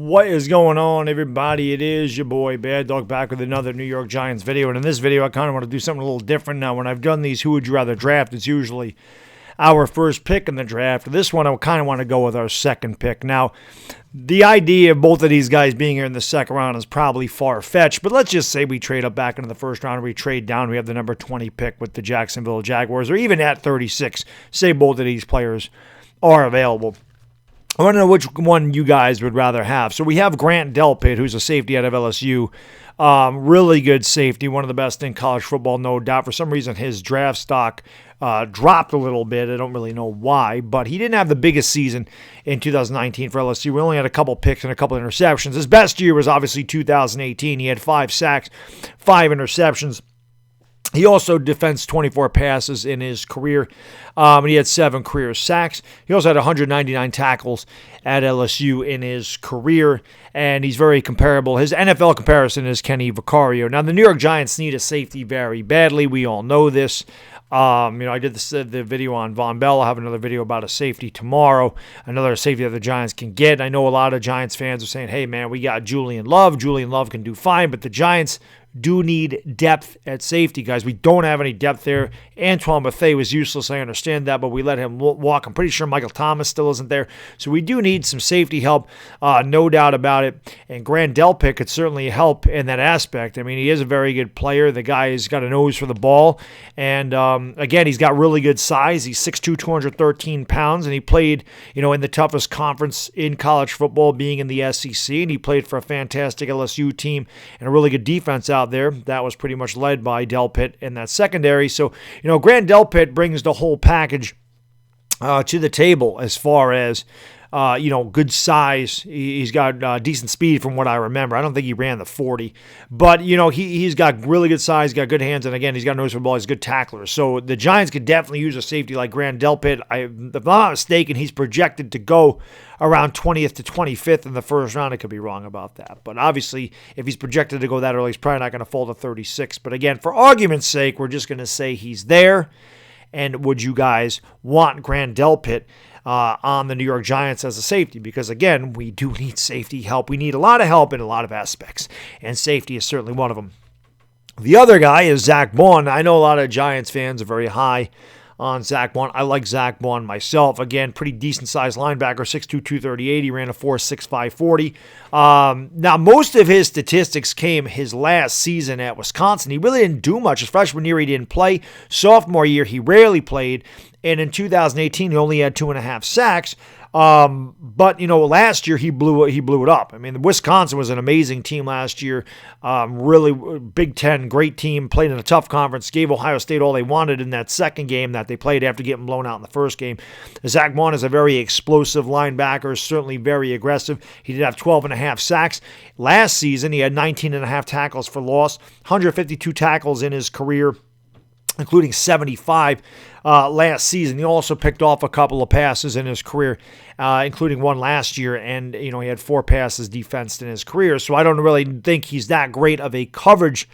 What is going on, everybody? It is your boy Baddog back with another New York Giants video. And in this video, I kind of want to do something a little different. Now, when I've done these Who Would You Rather draft, it's usually our first pick in the draft. This one, I kind of want to go with our second pick. Now, the idea of both of these guys being here in the second round is probably far-fetched, but let's just say we trade up back into the first round, or we trade down, we have the number 20 pick with the Jacksonville Jaguars, or even at 36, say both of these players are available. I want to know which one you guys would rather have. So we have Grant Delpit, who's a safety out of LSU. Really good safety, one of the best in college football, no doubt. For some reason, his draft stock dropped a little bit. I don't really know why, but he didn't have the biggest season in 2019 for LSU. We only had a couple picks and a couple interceptions. His best year was obviously 2018. He had 5 sacks, 5 interceptions. He also defensed 24 passes in his career, and he had 7 career sacks. He also had 199 tackles at LSU in his career, and he's very comparable. His NFL comparison is Kenny Vaccaro. Now, the New York Giants need a safety very badly. We all know this. I did the video on Von Bell. I'll have another video about a safety tomorrow, another safety that the Giants can get. I know a lot of Giants fans are saying, hey, man, we got Julian Love. Julian Love can do fine, but the Giants do need depth at safety, guys. We don't have any depth there. Antoine Bethea was useless. I understand that, but we let him walk. I'm pretty sure Michael Thomas still isn't there. So we do need some safety help, no doubt about it. And Grant Delpit could certainly help in that aspect. I mean, he is a very good player. The guy has got a nose for the ball. And, again, he's got really good size. He's 6'2", 213 pounds, and he played, in the toughest conference in college football, being in the SEC, and he played for a fantastic LSU team and a really good defense out there. That was pretty much led by Delpit in that secondary. So, Grant Delpit brings the whole package to the table as far as, good size. He's got decent speed from what I remember. I don't think he ran the 40. But, he's got really good size, got good hands, and again, he's got nose for the ball. He's a good tackler. So the Giants could definitely use a safety like Grant Delpit. If I'm not mistaken, he's projected to go around 20th to 25th in the first round. I could be wrong about that. But obviously, if he's projected to go that early, he's probably not going to fall to 36. But again, for argument's sake, we're just going to say he's there. And would you guys want Grant Delpit on the New York Giants as a safety? Because, again, we do need safety help. We need a lot of help in a lot of aspects, and safety is certainly one of them. The other guy is Zack Baun. I know a lot of Giants fans are very high on Zack Baun. I like Zack Baun myself. Again, pretty decent-sized linebacker, 6'2", 238. He ran a 4.65 40. Now, most of his statistics came his last season at Wisconsin. He really didn't do much. His freshman year, he didn't play. Sophomore year, he rarely played. And in 2018, he only had 2.5 sacks. But last year he blew it up. I mean, Wisconsin was an amazing team last year. Really Big Ten, great team, played in a tough conference, gave Ohio State all they wanted in that second game that they played after getting blown out in the first game. Zack Baun is a very explosive linebacker, certainly very aggressive. He did have 12.5 sacks. Last season, he had 19.5 tackles for loss, 152 tackles in his career, including 75 last season. He also picked off a couple of passes in his career, including one last year, and he had 4 passes defensed in his career. So I don't really think he's that great of a coverage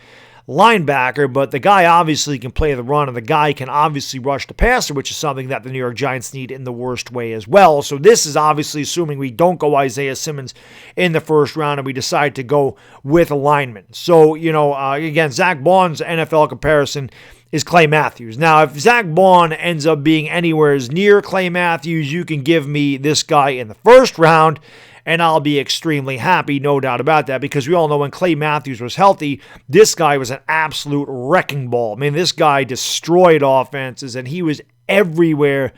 linebacker, but the guy obviously can play the run, and the guy can obviously rush the passer, which is something that the New York Giants need in the worst way as well. So this is obviously assuming we don't go Isaiah Simmons in the first round and we decide to go with a lineman. So, again, Zack Baun's NFL comparison is Clay Matthews. Now, if Zack Baun ends up being anywhere near Clay Matthews, you can give me this guy in the first round, and I'll be extremely happy, no doubt about that, because we all know when Clay Matthews was healthy, this guy was an absolute wrecking ball. I mean, this guy destroyed offenses, and he was everywhere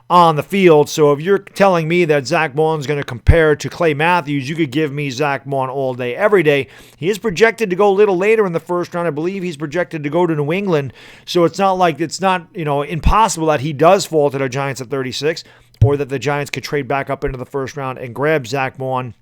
on the field. So if you're telling me that Zack Baun's going to compare to Clay Matthews, you could give me Zack Baun all day, every day. He is projected to go a little later in the first round. I believe he's projected to go to New England. So it's not like it's not, impossible that he does fall to the Giants at 36, or that the Giants could trade back up into the first round and grab Zack Baun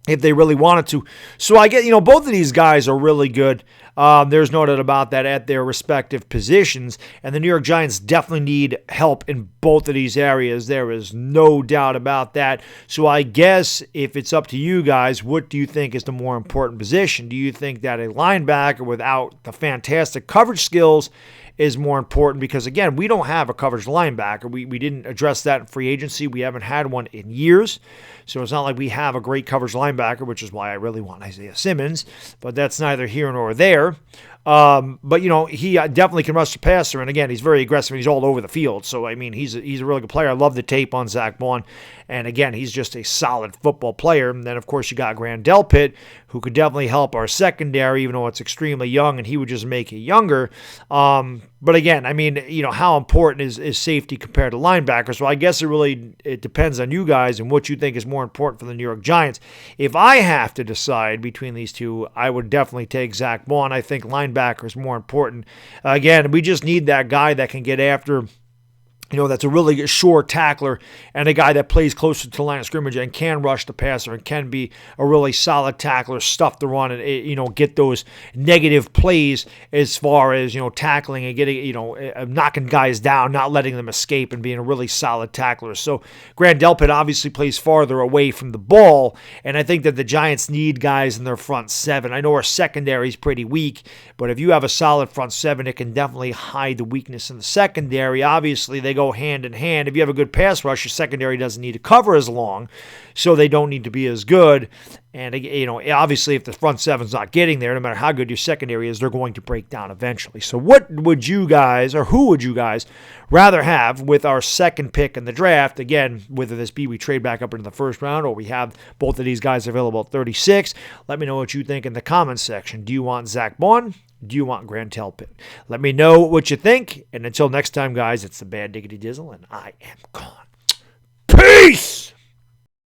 if they really wanted to. So I get, both of these guys are really good. There's no doubt about that at their respective positions. And the New York Giants definitely need help in both of these areas. There is no doubt about that. So I guess if it's up to you guys, what do you think is the more important position? Do you think that a linebacker without the fantastic coverage skills is more important because, again, we don't have a coverage linebacker. We didn't address that in free agency. We haven't had one in years. So it's not like we have a great coverage linebacker, which is why I really want Isaiah Simmons. But that's neither here nor there. But, he definitely can rush the passer. And, again, he's very aggressive and he's all over the field. So, I mean, he's a really good player. I love the tape on Zack Baun. And, again, he's just a solid football player. And then, of course, you got Grant Delpit, who could definitely help our secondary, even though it's extremely young, and he would just make it younger. But, again, I mean, how important is safety compared to linebackers? Well, I guess it depends on you guys and what you think is more important for the New York Giants. If I have to decide between these two, I would definitely take Zack Baun. I think linebacker is more important. Again, we just need that guy that can get after, that's a really sure tackler and a guy that plays closer to the line of scrimmage and can rush the passer and can be a really solid tackler, stuff the run, and, get those negative plays as far as, tackling and getting, knocking guys down, not letting them escape and being a really solid tackler. So Grant Delpit obviously plays farther away from the ball, and I think that the Giants need guys in their front seven. I know our secondary is pretty weak, but if you have a solid front seven, it can definitely hide the weakness in the secondary. Obviously, they go hand in hand. If you have a good pass rush, your secondary doesn't need to cover as long, so they don't need to be as good. And, obviously, if the front seven's not getting there, no matter how good your secondary is, they're going to break down eventually. So what would you guys, or who would you guys rather have with our second pick in the draft? Again, whether this be we trade back up into the first round or we have both of these guys available at 36. Let me know what you think in the comments section. Do you want Zack Baun? Do you want Grant Delpit? Let me know what you think. And until next time, guys, it's the Bad Diggity Dizzle, and I am gone. Peace!